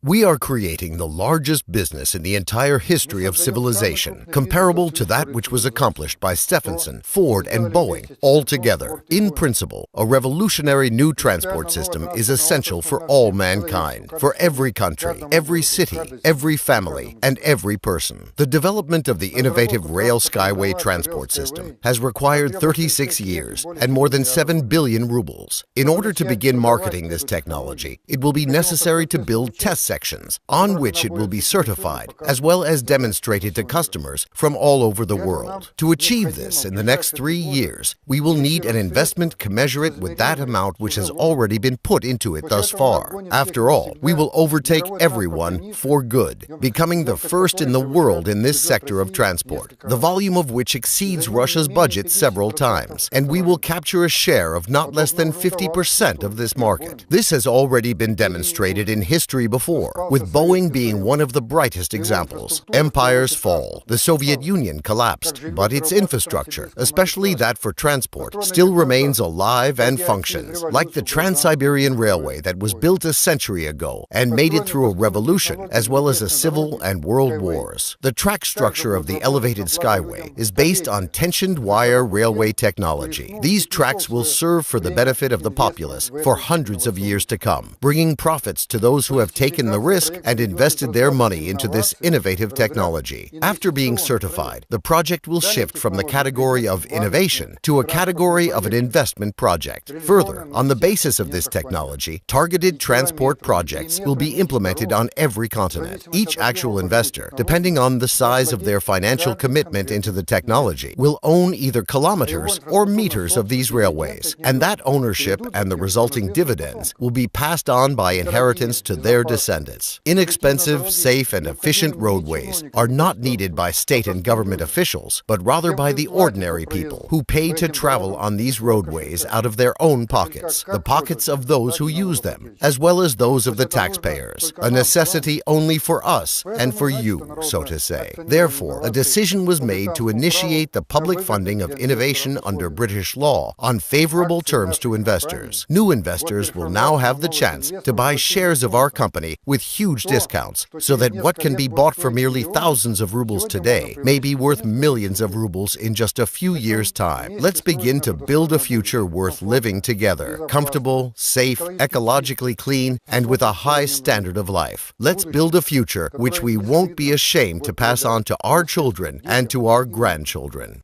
We are creating the largest business in the entire history of civilization, comparable to that which was accomplished by Stephenson, Ford, and Boeing all together. In principle, a revolutionary new transport system is essential for all mankind, for every country, every city, every family, and every person. The development of the innovative rail skyway transport system has required 36 years and more than 7 billion rubles. In order to begin marketing this technology, it will be necessary to build test sections on which it will be certified, as well as demonstrated to customers from all over the world. To achieve this in the next 3 years, we will need an investment commensurate with that amount which has already been put into it thus far. After all, we will overtake everyone for good, becoming the first in the world in this sector of transport, the volume of which exceeds Russia's budget several times, and we will capture a share of not less than 50% of this market. This has already been demonstrated in history before, with Boeing being one of the brightest examples. Empires fall. The Soviet Union collapsed, but its infrastructure, especially that for transport, still remains alive and functions, like the Trans-Siberian Railway that was built a century ago and made it through a revolution as well as a civil and world wars. The track structure of the elevated skyway is based on tensioned wire railway technology. These tracks will serve for the benefit of the populace for hundreds of years to come, bringing profits to those who have taken the risk and invested their money into this innovative technology. After being certified, the project will shift from the category of innovation to a category of an investment project. Further, on the basis of this technology, targeted transport projects will be implemented on every continent. Each actual investor, depending on the size of their financial commitment into the technology, will own either kilometers or meters of these railways, and that ownership and the resulting dividends will be passed on by inheritance to their descendants. Inexpensive, safe, and efficient roadways are not needed by state and government officials, but rather by the ordinary people who pay to travel on these roadways out of their own pockets, the pockets of those who use them, as well as those of the taxpayers, a necessity only for us and for you, so to say. Therefore, a decision was made to initiate the public funding of innovation under British law on favorable terms to investors. New investors will now have the chance to buy shares of our company with huge discounts, so that what can be bought for merely thousands of rubles today may be worth millions of rubles in just a few years' time. Let's begin to build a future worth living together, comfortable, safe, ecologically clean, and with a high standard of life. Let's build a future which we won't be ashamed to pass on to our children and to our grandchildren.